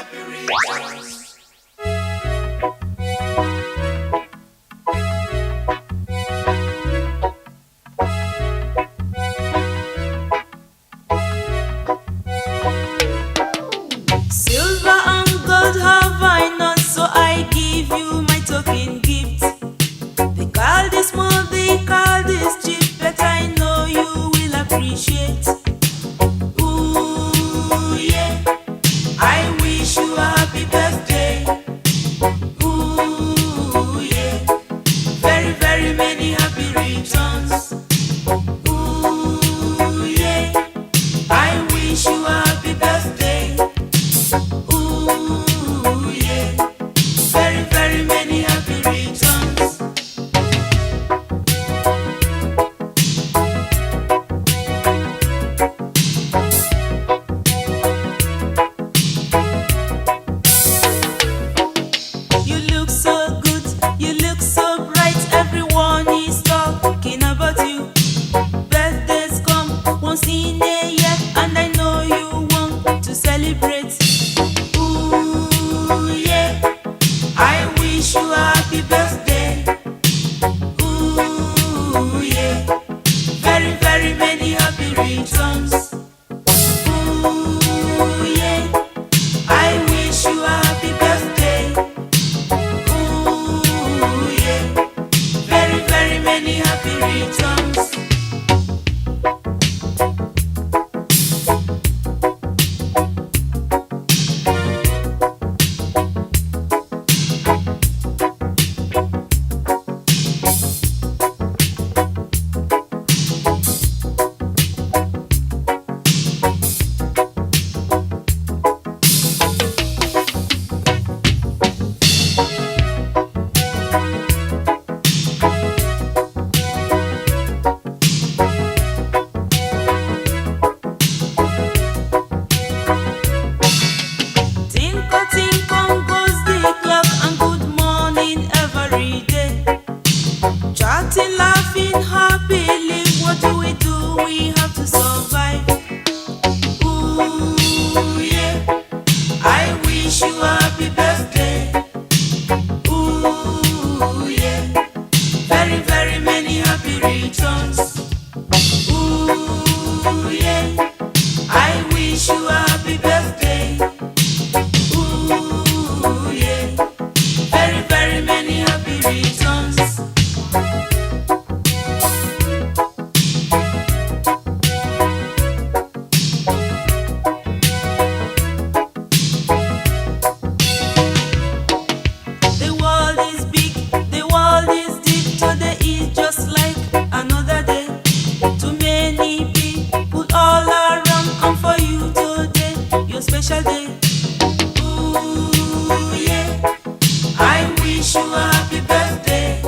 happy returns. Silver and gold have I none, so I give you my token gift. They call this small, they call this cheap, but I know you will appreciate. Ooh, yeah, I wish you a happy birthday. Ooh, yeah, very, very many happy returns. Ooh, yeah, I wish you a happy birthday. Ooh, yeah, very, very many happy returns. You look so good, you look so bright, everyone is talking about you. Birthdays come once in a year, and I know you want to celebrate. Ooh, yeah, I wish you a happy birthday. Ooh, yeah, very, very many happy returns. Ooh, yeah, I wish you a happy birthday. Ooh, yeah, very, very many happy returns. Tinko, tinko goes the clock, and good morning every day. Chatting, laughing, happily, what do? We have to survive. Ooh, yeah, I wish you a happy birthday. Ooh, yeah, very, very many happy returns. Ooh, yeah, I wish you a happy birthday. Ooh, yeah, very, very many happy returns. The world is big, the world is deep, today is just like another day. Too many people all around, and for you today, your special day. Ooh, yeah, I wish you a happy birthday.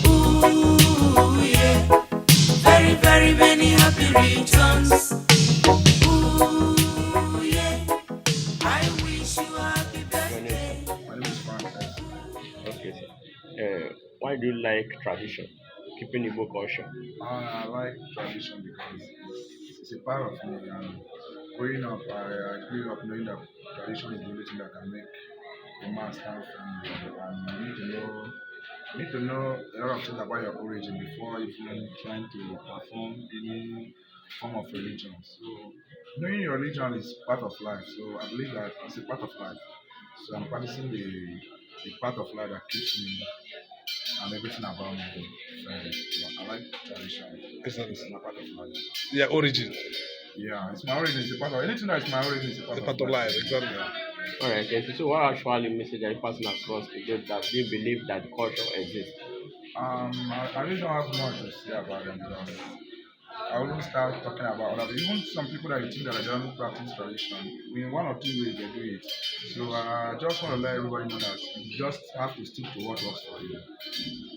Ooh, yeah, very, very many happy returns. Ooh, yeah, I wish you a happy birthday. My name is Frank. Okay, sir. Why do you like tradition? Keeping Igbo culture. I like tradition because it's a part of me. And growing up, I grew up knowing that tradition is the only thing that can make a man stand firm. And you need to know a lot of things about your origin before even trying to perform any form of religion. So knowing your religion is part of life. So I believe that it's a part of life. So I'm practicing the part of life that keeps me and everything about me. So I like tradition. It's my part of life. Yeah, origin. Yeah, it's my origin. It's a part of anything that is my origin. It's a part, The part of life, exactly. Yeah. All right, okay. So, what actually message are you passing across to those that they believe that the culture exists? I really don't have much to say about them because I wouldn't start talking about other people. Even some people that you think that I don't practice tradition, in one or two ways they do it. So I just want to let everybody know that you just have to stick to what works for you.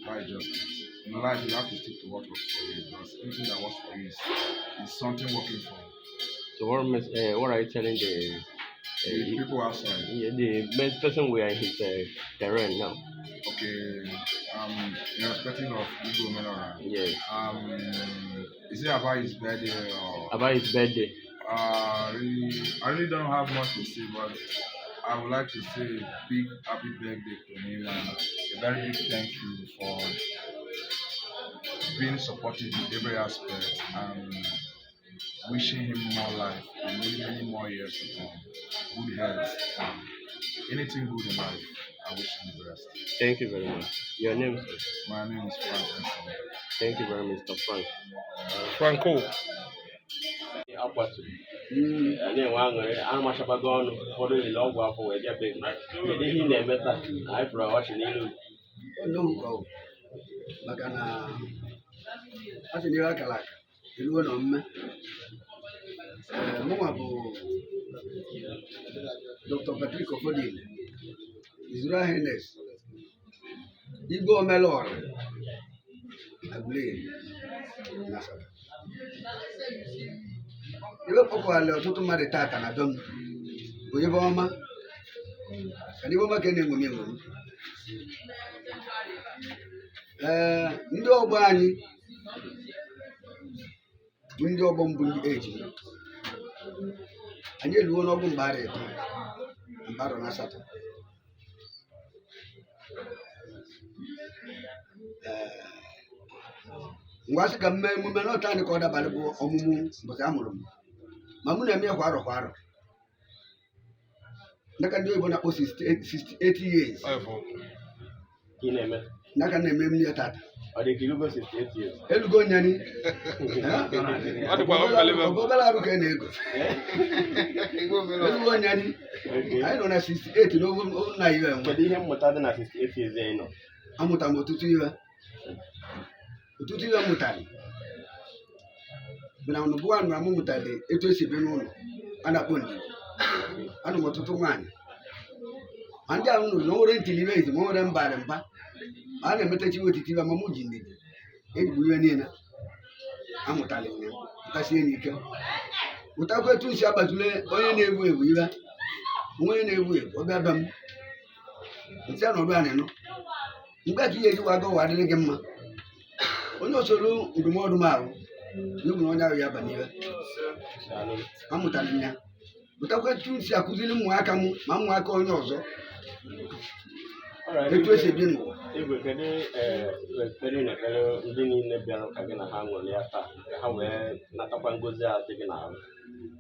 That is just it. In life, you have to stick to what works for you because anything that works for you is something working for you. So, what are you telling The people outside. the main person we are in his terrain now? Okay, irrespective of Igwe Omeluora, Yes, is it about his birthday or? about his birthday. I really don't have much to say, but I would like to say a big happy birthday to him and a very big thank you for being supportive in every aspect and wishing him more life and many more years to come. Good health and anything good in life. I wish him the best. Thank you very much. Your name, sir? My name is Frank. Thank you very much, Mr. Frank. Franco. Akwatu. Anyị nwe aṅụrị amachabago ọnụ ụfọdụ lele ọgwụ afọ wee jebe kedu ihe ị na-emeta anyị pụrụ ọchị n'ilu maka na a sị n'ihe akara aka eruo na omume mụnwa bụ Dr. Patrick Offordile His Royal Highness Igwe Omeluora Nasaba iwepụkwala ọtụtụ mmadụ tata na dom onye bụ ọma ka ndị ọma ka na-enwome enwome ndị ọgbọ anyị bụ ndị ọgbọ mbụ ndị eji anyị eluwo n'ọgbọ mgbara eto mgbara na asatọ ngwa sị ka mme emume n'ọta anyị ka ọ dabalị bụ ọmụmụ mbọchị amụrụ m ma mụ na-eme ya kwa arọ n'aka ndị oyibo na-akpọ 68 years n'aka na-eme emume ya tata elugo nyani obere arụ ka ị na-ego elugo nyani anyị nọ na 68 n'ogo nna iwe ihe mmụta dị na 68 years anyị nọ amụta m ọtụtụ ihe mụtara bụ na ọnụbụ anụ amụ mụtara etu esi ebe n'ụlọ a na-akpọ ndị anụ m ọtụtụ nwaanyị ma ndị ahụ nụrụ na nwere ntị n'ime ezi ma nwere mbarị mba ma a na-emetachi otiti ibe ma mụ ji ndidi ejigbo ihe niile amụtara ya mụtasie n'ike mụtakwa etu nsi agbatule onye na-ewu ewu ibe onye na-ewu ewu ọbịa be m nsị a na ọbịa na-enụ mgbe ka ihe eji waga ụwa adịrị gị mma onye osoro ndụmọdụ m ahụ n'egwu na onye ahụ ya aba n'ihe amụtara m ya pụtakwa etu si akụziri ụmụaka m ma ụmụaka onye ọzọ etu esi ebi n'ụwa Igwe kedu ekpere na-ekpere ndị niile bịara ka gị na ha ṅụrịa taa ka ha wee natakwa ngozi a dị gị n'ahụ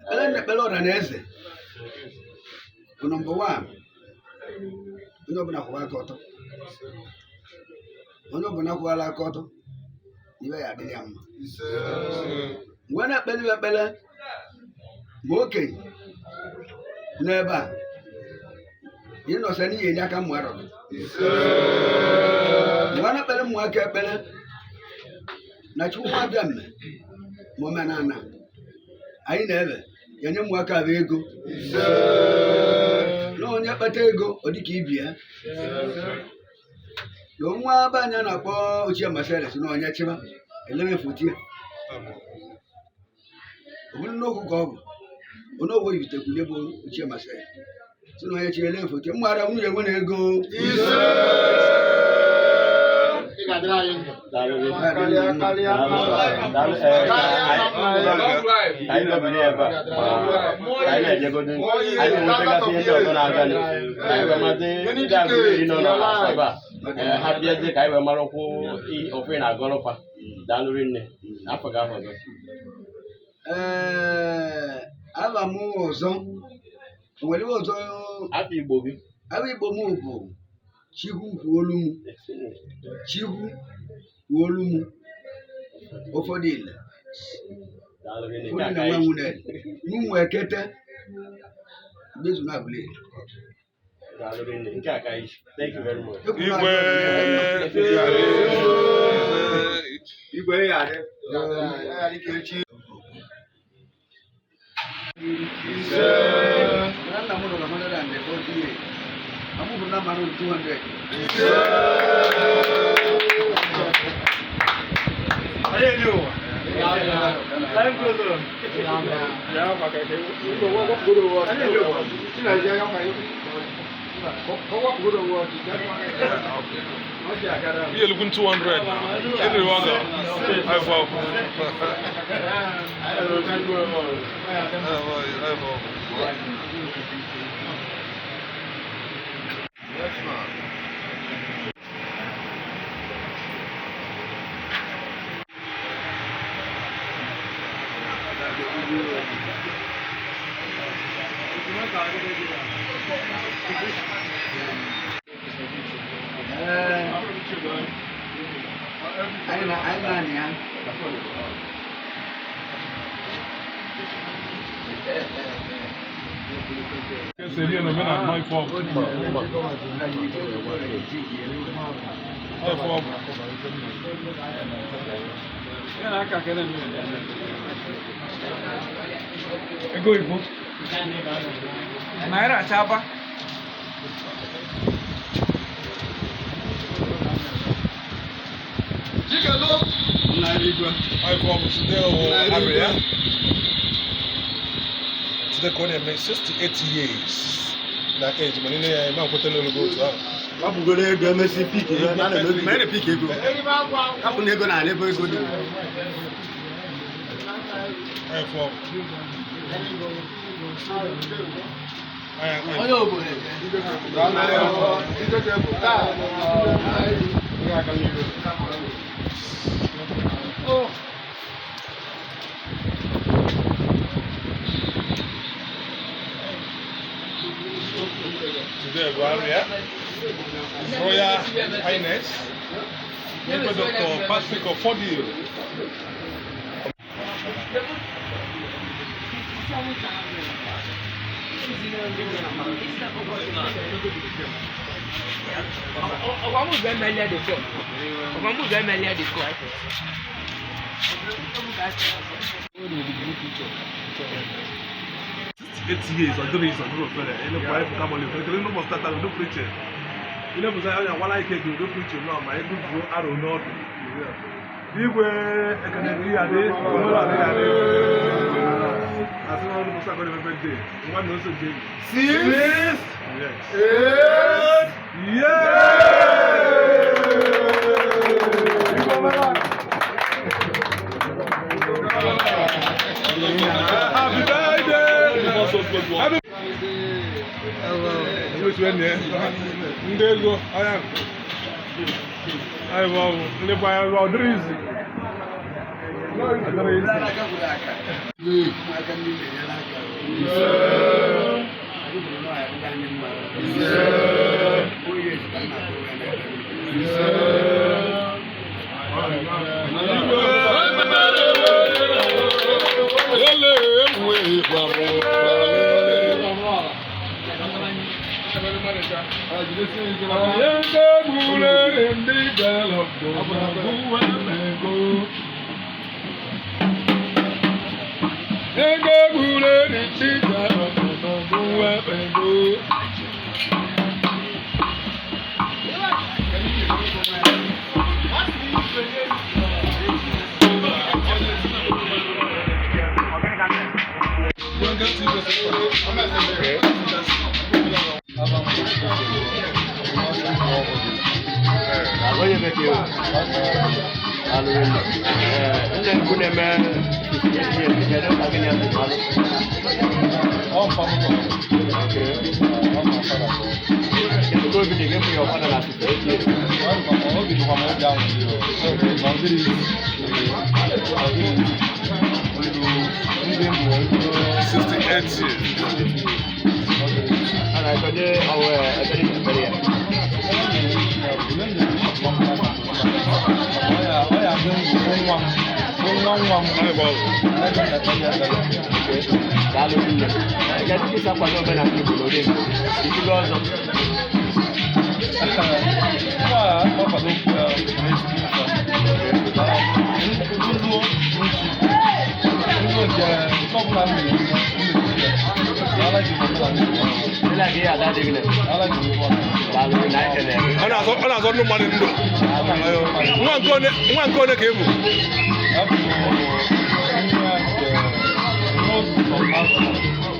ekpere na-ekpere ọra na eze bụ nọmba 1 onye ọbụla kwụwa aka ọtọ onye ọbụla kwụwara aka ọtọ iwe ya adịghị ya mma mgbe na-ekpere iwe ekpere ma okenye n'ebe a ihe nọsa n'ihe enye aka mmụ arọ mgbe na-ekpere ụmụaka ekpere na chukwu abịa mme ma omenala anyị na-ebe ya nye ụmụaka bụ ego na onye kpata ego ọ dịka ibi ya na nwa be anya na-akpọ ochie Mercedes na onye chịba elemefutie obụrụ n'okwu ka ọ bụ onye owo yitekwunye bụ ochie Mercedes si na onye chịba elemefutie mgbara nwunye enwe na ego ha bịazie ka anyị wee mara okwu ofe na-agọrọkwa daalụrị nne afọ gị ahụ ọzọ aba m ọzọ nwere ọzọ afọ Igbo gị aba Igbo m bụ Chikwu kwuolu m Offordile na nwa nwunye n'ụmụ ekete bezu na abụle Thank you very much. Igwe ya adị. Nna m nọ na 140 years. Amụbụ na mmanụ 200. You're looking 200 now. Every one go. Seria no menos mais fogo. Ego ibu. Naira siapa? Jika lo. Naira Igwe. Ai fogo sudah area. The Korean 68 years. That age, man, I'm going to go to I'm going to go to peak. I'm going to peak. I'm going to go to Today, His Royal Highness, Dr. Patrick Offordile. Vamos ver melhor depois. Vamos ver melhor depois. 8 years or 3 years or no further. And the wife come on the no more start no preaching. You know, I want like you do preaching now. My good bro, I don't know. Igwe, I can hear it. As soon as we start going to birthday, one also day. 6 yes. 8 yes. Happy birthday. Which one there? There you go. I am. I will live by Rodriguez.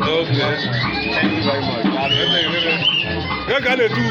Okay. Thank you very much. What can I do?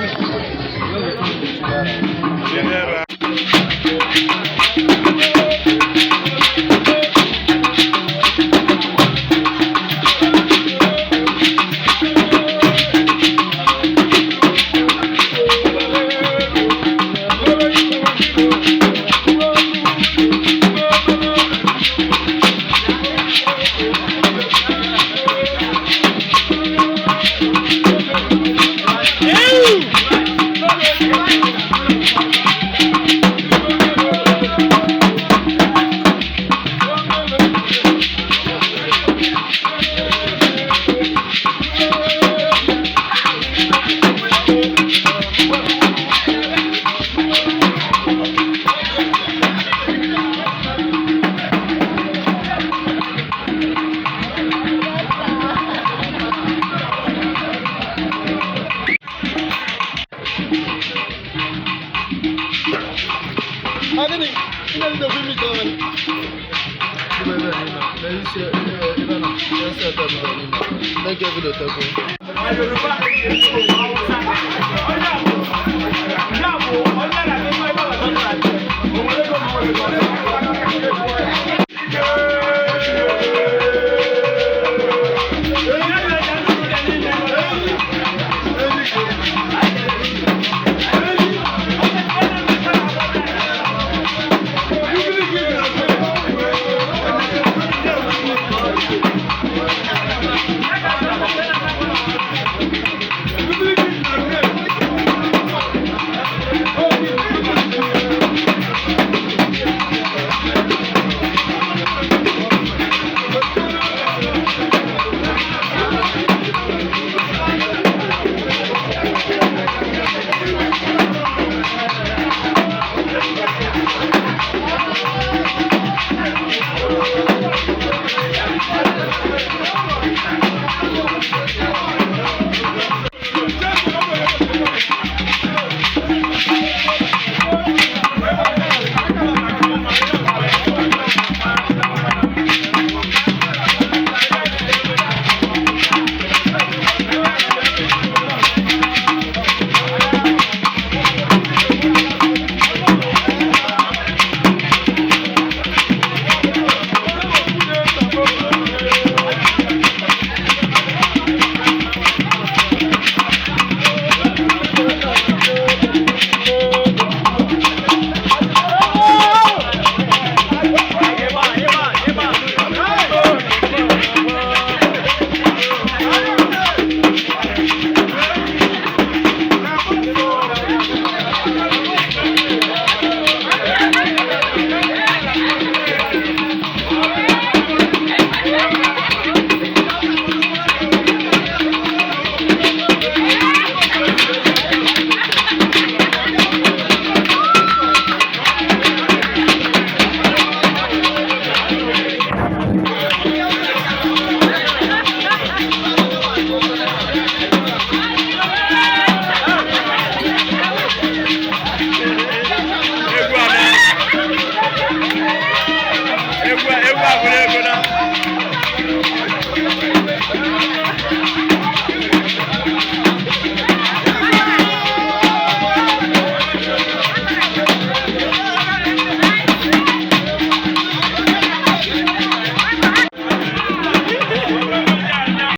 Thank you.